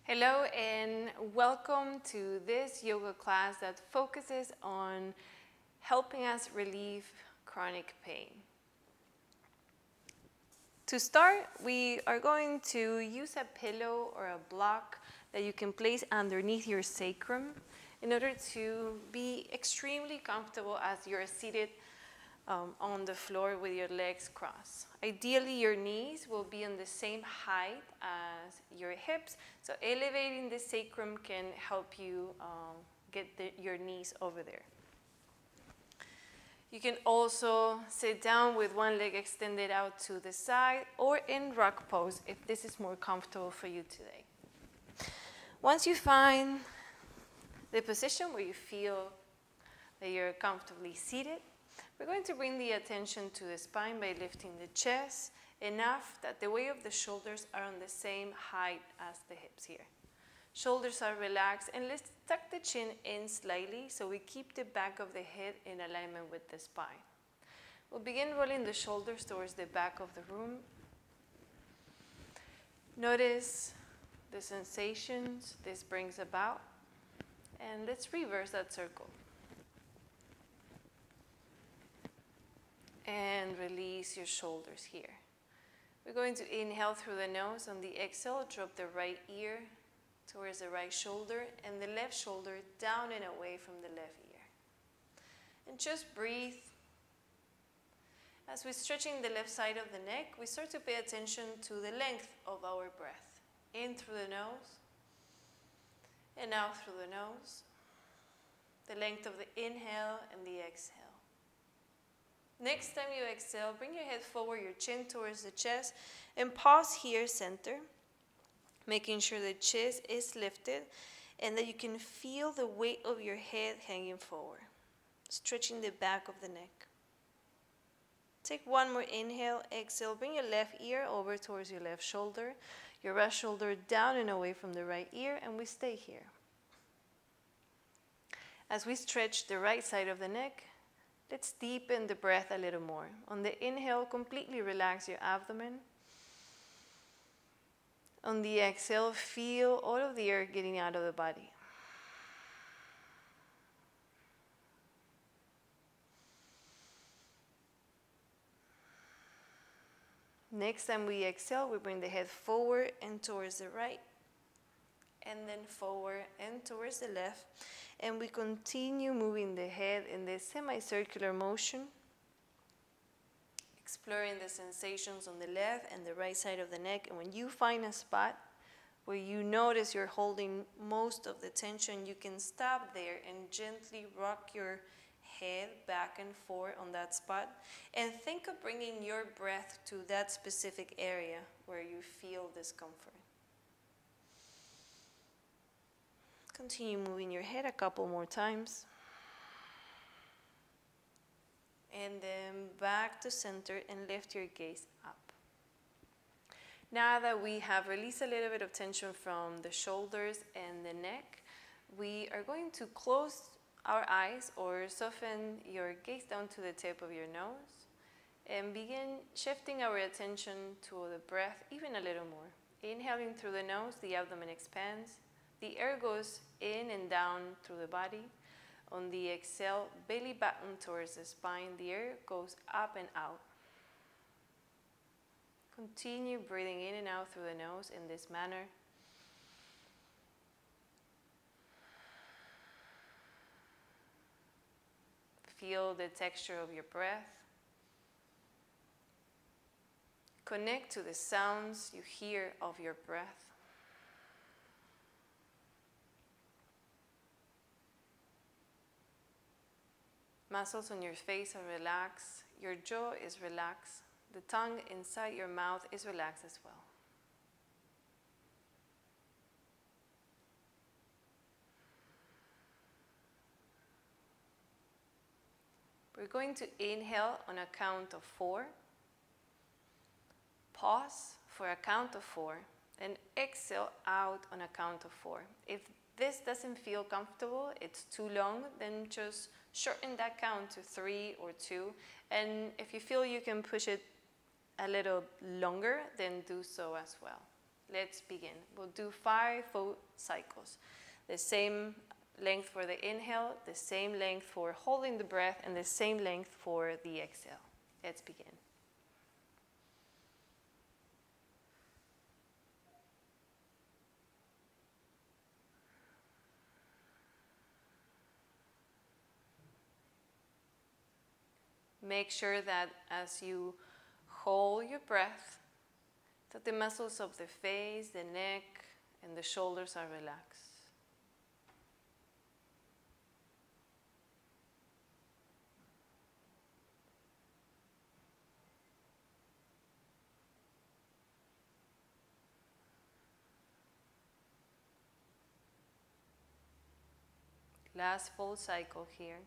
Hello and welcome to this yoga class that focuses on helping us relieve chronic pain. To start, we are going to use a pillow or a block that you can place underneath your sacrum in order to be extremely comfortable as you're seated on the floor with your legs crossed. Ideally, your knees will be on the same height as your hips, so elevating the sacrum can help you get your knees over there. You can also sit down with one leg extended out to the side or in rock pose if this is more comfortable for you today. Once you find the position where you feel that you're comfortably seated, we're going to bring the attention to the spine by lifting the chest enough that the weight of the shoulders are on the same height as the hips here. Shoulders are relaxed, and let's tuck the chin in slightly so we keep the back of the head in alignment with the spine. We'll begin rolling the shoulders towards the back of the room. Notice the sensations this brings about, and let's reverse that circle. And release your shoulders here. We're going to inhale through the nose. On the exhale, drop the right ear towards the right shoulder and the left shoulder down and away from the left ear. And just breathe. As we're stretching the left side of the neck, we start to pay attention to the length of our breath. In through the nose and out through the nose. The length of the inhale and the exhale. Next time you exhale, bring your head forward, your chin towards the chest, and pause here, center, making sure the chest is lifted and that you can feel the weight of your head hanging forward, stretching the back of the neck. Take one more inhale, exhale, bring your left ear over towards your left shoulder, your right shoulder down and away from the right ear, and we stay here. As we stretch the right side of the neck, let's deepen the breath a little more. On the inhale, completely relax your abdomen. On the exhale, feel all of the air getting out of the body. Next time we exhale, we bring the head forward and towards the right, and then forward and towards the left. And we continue moving the head in this semicircular motion, exploring the sensations on the left and the right side of the neck. And when you find a spot where you notice you're holding most of the tension, you can stop there and gently rock your head back and forth on that spot. And think of bringing your breath to that specific area where you feel discomfort. Continue moving your head a couple more times. And then back to center and lift your gaze up. Now that we have released a little bit of tension from the shoulders and the neck, we are going to close our eyes or soften your gaze down to the tip of your nose and begin shifting our attention to the breath even a little more. Inhaling through the nose, the abdomen expands. The air goes in and down through the body. On the exhale, belly button towards the spine. The air goes up and out. Continue breathing in and out through the nose in this manner. Feel the texture of your breath. Connect to the sounds you hear of your breath. Muscles on your face are relaxed. Your jaw is relaxed. The tongue inside your mouth is relaxed as well. We're going to inhale on a count of 4. Pause for a count of 4. And exhale out on a count of 4. If this doesn't feel comfortable, it's too long, then just shorten that count to 3 or 2. And if you feel you can push it a little longer, then do so as well. Let's begin. We'll do 5 full cycles. The same length for the inhale, the same length for holding the breath, and the same length for the exhale. Let's begin. Make sure that as you hold your breath, that the muscles of the face, the neck, and the shoulders are relaxed. Last full cycle here.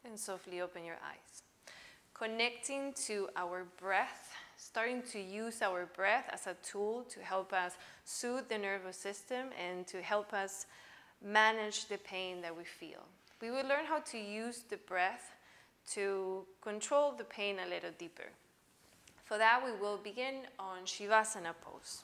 And softly open your eyes. Connecting to our breath, starting to use our breath as a tool to help us soothe the nervous system and to help us manage the pain that we feel. We will learn how to use the breath to control the pain a little deeper. For that, we will begin on Shavasana pose.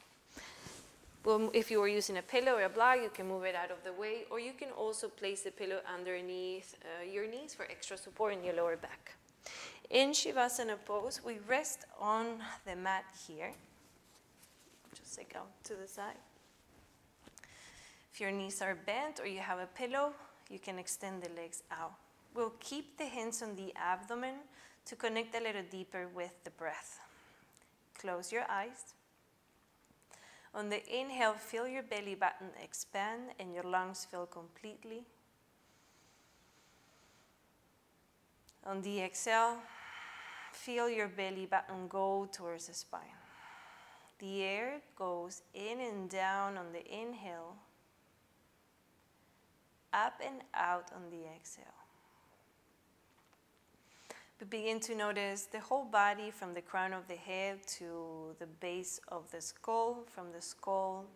Well, if you were using a pillow or a block, you can move it out of the way, or you can also place the pillow underneath your knees for extra support in your lower back. In Shavasana pose, we rest on the mat here. Just take out to the side. If your knees are bent or you have a pillow, you can extend the legs out. We'll keep the hands on the abdomen to connect a little deeper with the breath. Close your eyes. On the inhale, feel your belly button expand and your lungs fill completely. On the exhale, feel your belly button go towards the spine. The air goes in and down on the inhale, up and out on the exhale. We begin to notice the whole body from the crown of the head to the base of the skull, from the skull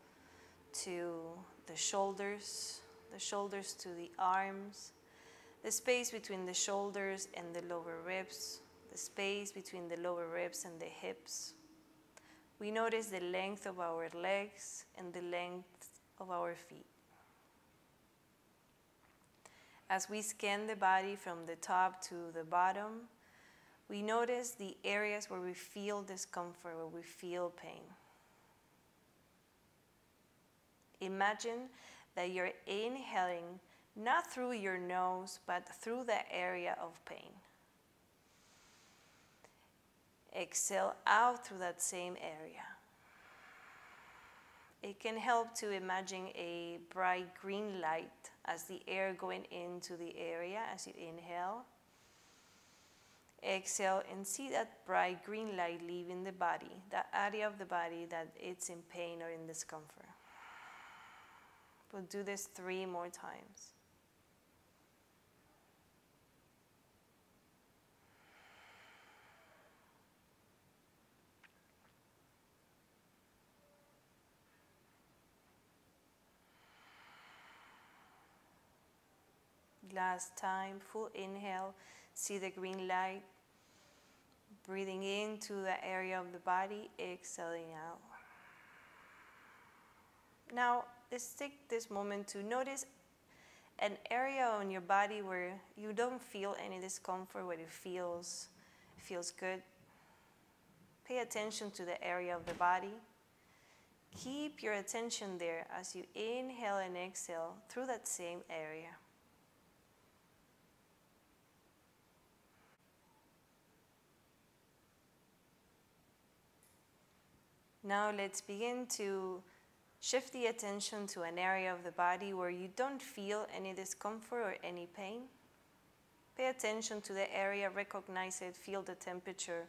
to the shoulders to the arms, the space between the shoulders and the lower ribs, the space between the lower ribs and the hips. We notice the length of our legs and the length of our feet. As we scan the body from the top to the bottom, we notice the areas where we feel discomfort, where we feel pain. Imagine that you're inhaling not through your nose, but through the area of pain. Exhale out through that same area. It can help to imagine a bright green light as the air going into the area as you inhale. Exhale and see that bright green light leaving the body, that area of the body that it's in pain or in discomfort. We'll do this 3 more times. Last time, full inhale, see the green light, breathing into the area of the body, exhaling out. Now, let's take this moment to notice an area on your body where you don't feel any discomfort, where it feels good. Pay attention to the area of the body. Keep your attention there as you inhale and exhale through that same area. Now let's begin to shift the attention to an area of the body where you don't feel any discomfort or any pain. Pay attention to the area, recognize it, feel the temperature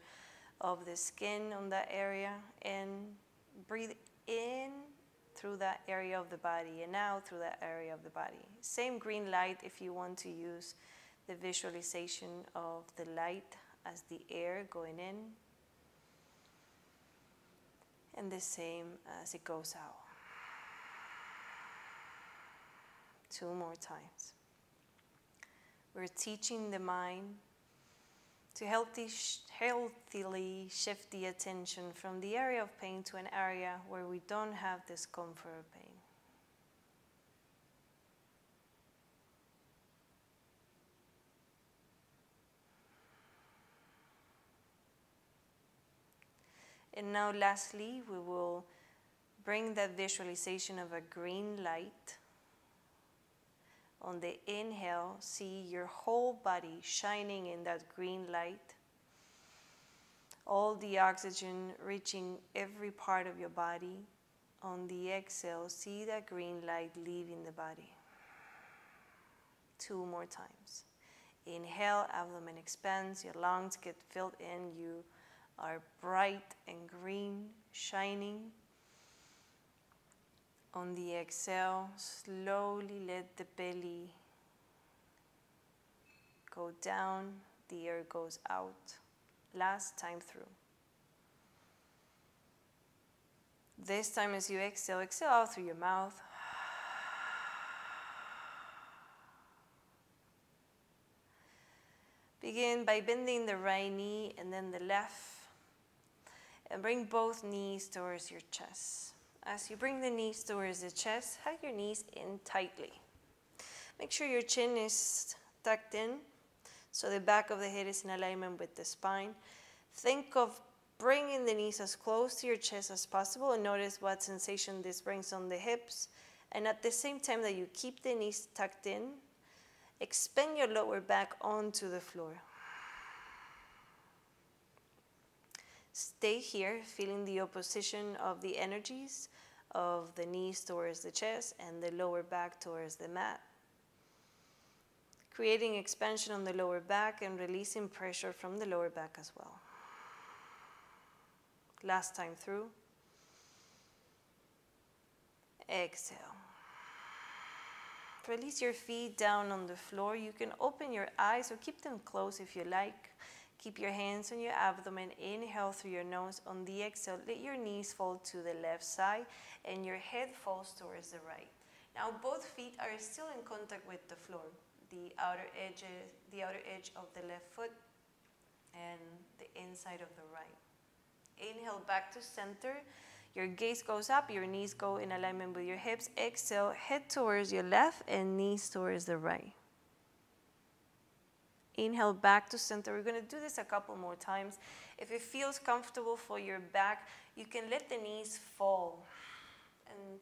of the skin on that area, and breathe in through that area of the body and out through that area of the body. Same green light if you want to use the visualization of the light as the air going in, and the same as it goes out. 2 more times. We're teaching the mind to healthily shift the attention from the area of pain to an area where we don't have discomfort or pain. And now lastly, we will bring that visualization of a green light. On the inhale, see your whole body shining in that green light. All the oxygen reaching every part of your body. On the exhale, see that green light leaving the body. 2 more times. Inhale, abdomen expands, your lungs get filled in, you are bright and green, shining. On the exhale, slowly let the belly go down, the air goes out. Last time through. This time as you exhale, exhale out through your mouth. Begin by bending the right knee and then the left. And bring both knees towards your chest. As you bring the knees towards the chest, hug your knees in tightly. Make sure your chin is tucked in, so the back of the head is in alignment with the spine. Think of bringing the knees as close to your chest as possible and notice what sensation this brings on the hips. And at the same time that you keep the knees tucked in, expand your lower back onto the floor. Stay here, feeling the opposition of the energies of the knees towards the chest and the lower back towards the mat. Creating expansion on the lower back and releasing pressure from the lower back as well. Last time through. Exhale. Release your feet down on the floor. You can open your eyes or keep them closed if you like. Keep your hands on your abdomen. Inhale through your nose. On the exhale, let your knees fall to the left side and your head falls towards the right. Now both feet are still in contact with the floor. The outer edge of the left foot and the inside of the right. Inhale back to center. Your gaze goes up, your knees go in alignment with your hips. Exhale, head towards your left and knees towards the right. Inhale back to center. We're going to do this a couple more times. If it feels comfortable for your back, you can let the knees fall. And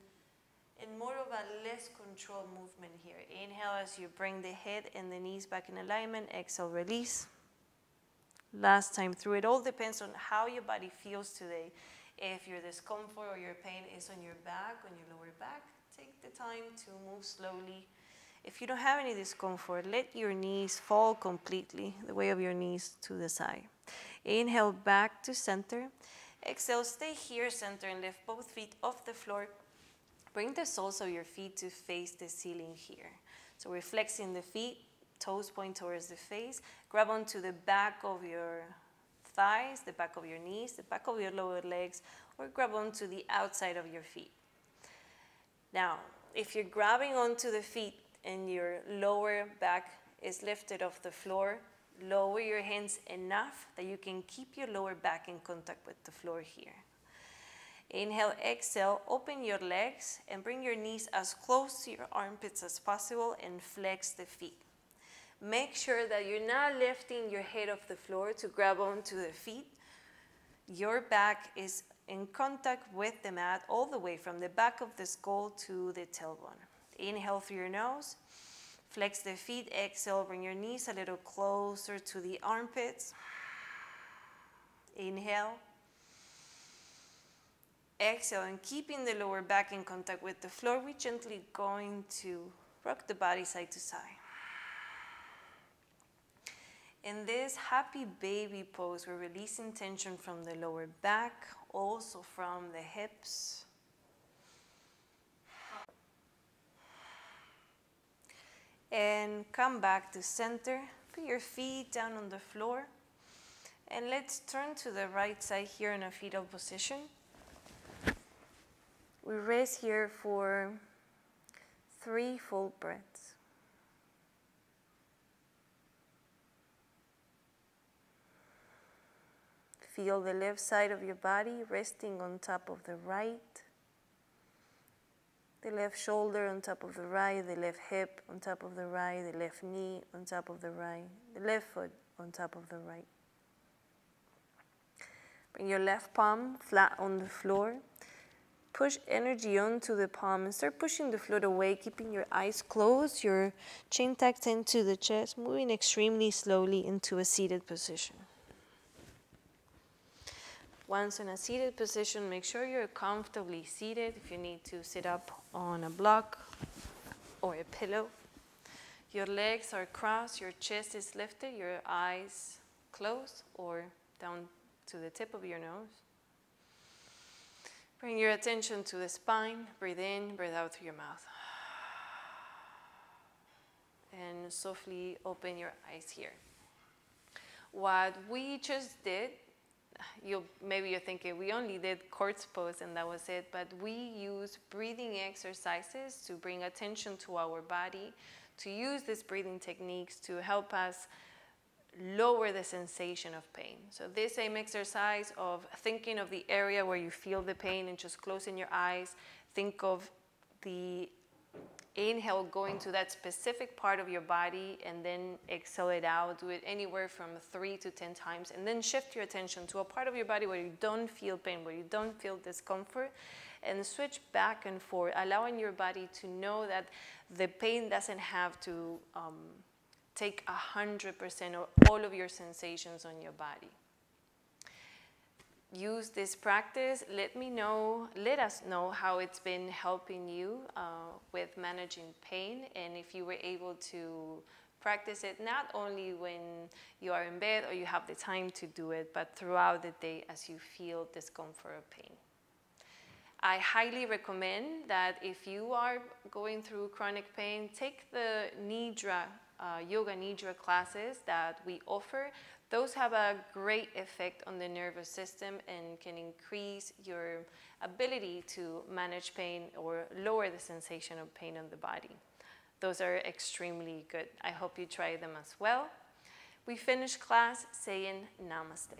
in more of a less controlled movement here. Inhale as you bring the head and the knees back in alignment. Exhale, release. Last time through. It all depends on how your body feels today. If your discomfort or your pain is on your back, on your lower back, take the time to move slowly. If you don't have any discomfort, let your knees fall completely, the weight of your knees to the side. Inhale back to center. Exhale, stay here, center, and lift both feet off the floor. Bring the soles of your feet to face the ceiling here. So we're flexing the feet, toes point towards the face. Grab onto the back of your thighs, the back of your knees, the back of your lower legs, or grab onto the outside of your feet. Now, if you're grabbing onto the feet and your lower back is lifted off the floor, lower your hands enough that you can keep your lower back in contact with the floor here. Inhale, exhale, open your legs and bring your knees as close to your armpits as possible and flex the feet. Make sure that you're not lifting your head off the floor to grab onto the feet. Your back is in contact with the mat all the way from the back of the skull to the tailbone. Inhale through your nose, flex the feet. Exhale, bring your knees a little closer to the armpits. Inhale. Exhale, and keeping the lower back in contact with the floor, we're gently going to rock the body side to side. In this happy baby pose, we're releasing tension from the lower back, also from the hips. And come back to center. Put your feet down on the floor. And let's turn to the right side here in a fetal position. We rest here for 3 full breaths. Feel the left side of your body resting on top of the right. The left shoulder on top of the right, the left hip on top of the right, the left knee on top of the right, the left foot on top of the right. Bring your left palm flat on the floor. Push energy onto the palm and start pushing the floor away, keeping your eyes closed, your chin tucked into the chest, moving extremely slowly into a seated position. Once in a seated position, make sure you're comfortably seated. If you need to sit up on a block or a pillow. Your legs are crossed, your chest is lifted, your eyes closed or down to the tip of your nose. Bring your attention to the spine. Breathe in, breathe out through your mouth. And softly open your eyes here. What we just did, maybe you're thinking we only did corpse pose and that was it, but we use breathing exercises to bring attention to our body, to use these breathing techniques to help us lower the sensation of pain. So this same exercise of thinking of the area where you feel the pain and just closing your eyes, think of the inhale going to that specific part of your body and then exhale it out. Do it anywhere from 3 to 10 times and then shift your attention to a part of your body where you don't feel pain, where you don't feel discomfort, and switch back and forth, allowing your body to know that the pain doesn't have to take 100% of all of your sensations on your body. Use this practice. Let us know how it's been helping you with managing pain, and if you were able to practice it not only when you are in bed or you have the time to do it, but throughout the day as you feel discomfort or pain. I highly recommend that if you are going through chronic pain, take the Nidra, Yoga Nidra classes that we offer. Those have a great effect on the nervous system and can increase your ability to manage pain or lower the sensation of pain on the body. Those are extremely good. I hope you try them as well. We finish class saying namaste.